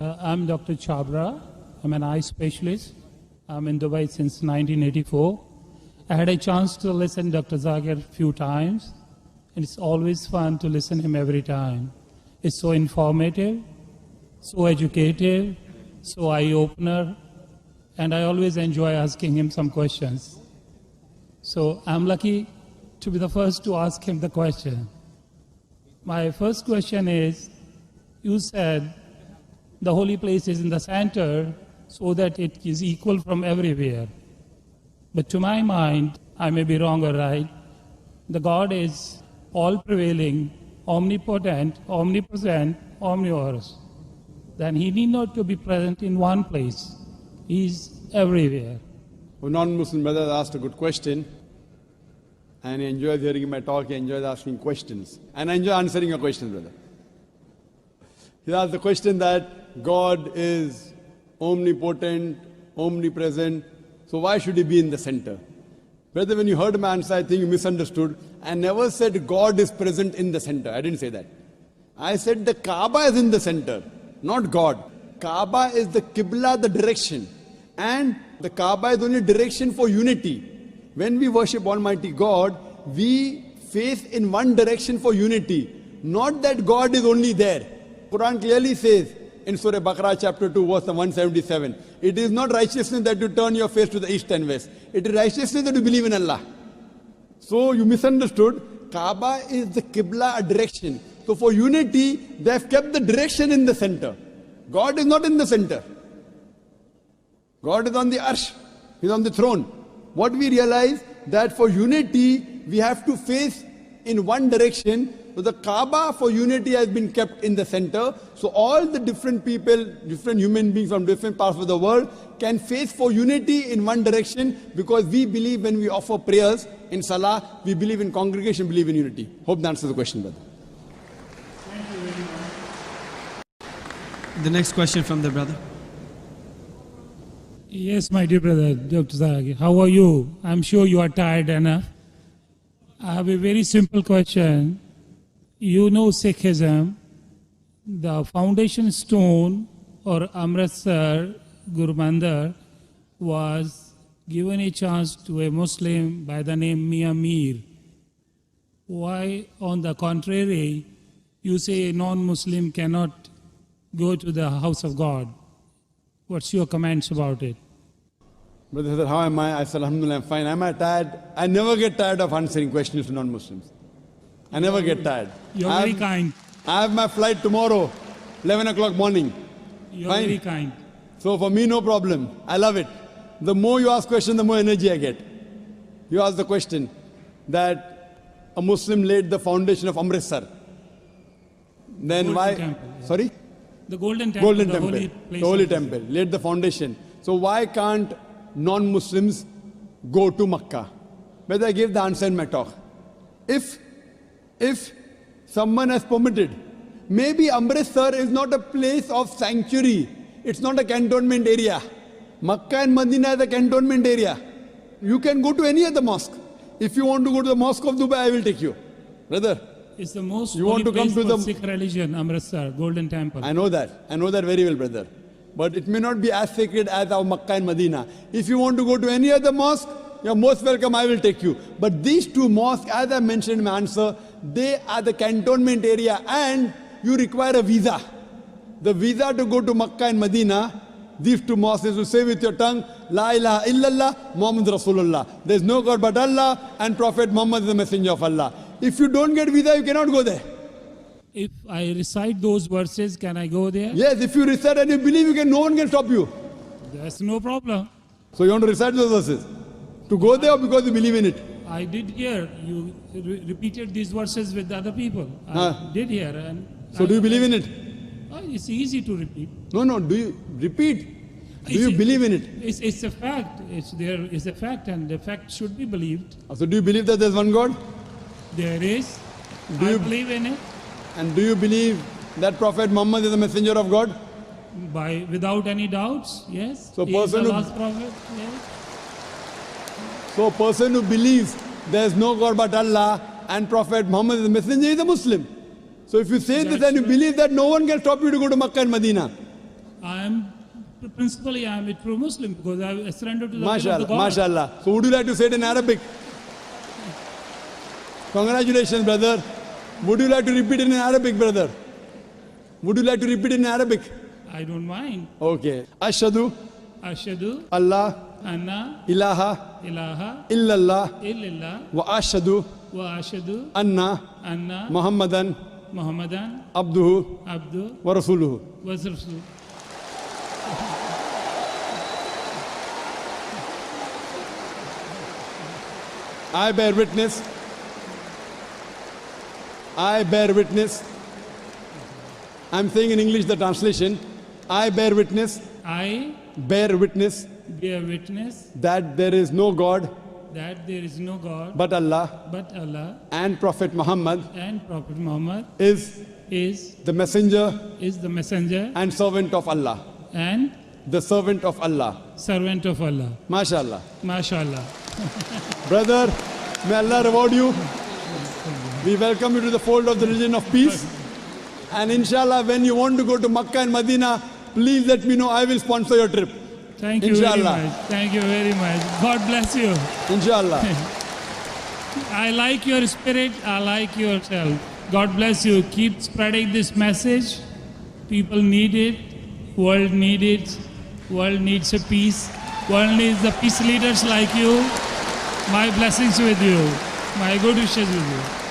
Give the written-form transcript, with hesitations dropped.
I'm Dr. Chabra. I'm an eye specialist. I'm in Dubai since 1984. I had a chance to listen to Dr. Zakir a few times, and it's always fun to listen to him every time. It's so informative, so educative, so eye-opener, and I always enjoy asking him some questions. So I'm lucky to be the first to ask him the question. My first question is, you said the holy place is in the center so that it is equal from everywhere. But to my mind, I may be wrong or right, the God is all-prevailing, omnipotent, omnipresent, omnivorous. Then he need not to be present in one place. He is everywhere. A non-Muslim brother asked a good question, and he enjoys hearing my talk, he enjoys asking questions. And I enjoy answering your questions, brother. He asked the question that God is omnipotent, omnipresent, so why should he be in the center? Brother, when you heard my answer, I think you misunderstood. I never said God is present in the center. I didn't say that. I said the Kaaba is in the center, not God. Kaaba is the Qibla, the direction. And the Kaaba is only direction for unity. When we worship Almighty God, we face in one direction for unity. Not that God is only there. Quran clearly says in Surah Baqarah chapter 2 verse 177, it is not righteousness that you turn your face to the east and west. It is righteousness that you believe in Allah. So you misunderstood. Kaaba is the Qibla, a direction. So for unity, they have kept the direction in the center. God is not in the center. God is on the arsh. He is on the throne. What we realize that for unity, we have to face in one direction. So the Kaaba for unity has been kept in the center. So all the different people, different human beings from different parts of the world can face for unity in one direction, because we believe when we offer prayers in Salah, we believe in congregation, believe in unity. Hope that answers the question, brother. Thank you very much. The next question from the brother. Yes, my dear brother, Dr. Zakir, how are you? I'm sure you are tired enough. I have a very simple question. You know Sikhism, the foundation stone or Amritsar Guru Mandir was given a chance to a Muslim by the name Mia Mir. Why, on the contrary, you say a non-Muslim cannot go to the house of God? What's your comments about it? Brother said, how am I? I said, Alhamdulillah, I'm fine. Am I tired? I never get tired of answering questions to non-Muslims. I never get tired. You're very kind. I have my flight tomorrow, 11 o'clock morning. You're Fine. very kind. So for me, no problem. I love it. The more you ask questions, the more energy I get. You ask the question that a Muslim laid the foundation of Amritsar. Then Golden why? Temple, yeah. Sorry? The Golden Temple, Golden the Temple. holy place. The Holy of- Temple. Laid the foundation. So why can't non-Muslims go to Makkah? Whether I gave the answer in my talk. If someone has permitted, maybe Amritsar is not a place of sanctuary. It's not a cantonment area. Makkah and Medina is a cantonment area. You can go to any other mosque. If you want to go to the Mosque of Dubai, I will take you. Brother, It's the most You holy want to come place to for the- Sikh religion, Amritsar, Golden Temple. I know that. I know that very well, brother. But it may not be as sacred as our Makkah and Medina. If you want to go to any other mosque, you're most welcome, I will take you. But these two mosques, as I mentioned in my answer, they are the cantonment area and you require a visa. The visa to go to Makkah and Medina, these two mosques is to say with your tongue, La ilaha illallah, Muhammad Rasulullah. There is no God but Allah and Prophet Muhammad is the messenger of Allah. If you don't get visa, you cannot go there. If I recite those verses, can I go there? Yes, if you recite and you believe, no one can stop you. There's no problem. So you want to recite those verses? To go there or because you believe in it? I did hear you repeated these verses with other people. I did hear. And So do you believe in it? It's easy to repeat. No, do you repeat? Do you believe in it? It's a fact. It's a fact, and the fact should be believed. So do you believe that there's one God? There is. Do I you- believe in it And do you believe that Prophet Muhammad is the messenger of God? without any doubts. Yes. So He is the person who- last prophet. Yes. So a person who believes there's no God but Allah and Prophet Muhammad is the messenger is a Muslim. So if you say this That's and you right. believe that, no one can stop you to go to Makkah and Medina. I am principally I am a true Muslim because I surrendered to the will of the MashaAllah, God. MashaAllah. So would you like to say it in Arabic? Congratulations, brother. Would you like to repeat it in Arabic, brother? Would you like to repeat it in Arabic? I don't mind. Okay. Ashhadu Ashhadu Allah anna ilaha ilaha illallah illallah wa ashhadu wa ashhadu anna anna Muhammadan Muhammadan abduhu abdu wa rasuluhu. wa rasul. I bear witness. I bear witness. I'm saying in English the translation. I bear witness. I Bear witness bear witness that there is no God that there is no God but Allah, but Allah, and Prophet Muhammad and Prophet Muhammad is is the messenger the messenger and servant of Allah. and The servant of Allah. servant of Allah. MashaAllah. MashaAllah. Brother, may Allah reward you. We welcome you to the fold of the religion of peace. And inshallah, when you want to go to Makkah and Medina, please let me know. I will sponsor your trip. Thank you very Inshallah. much. Thank you very much. God bless you. Inshallah. I like your spirit. I like yourself. God bless you. Keep spreading this message. People need it. World need it. World needs a peace. World needs the peace leaders like you. My blessings with you. My good wishes with you.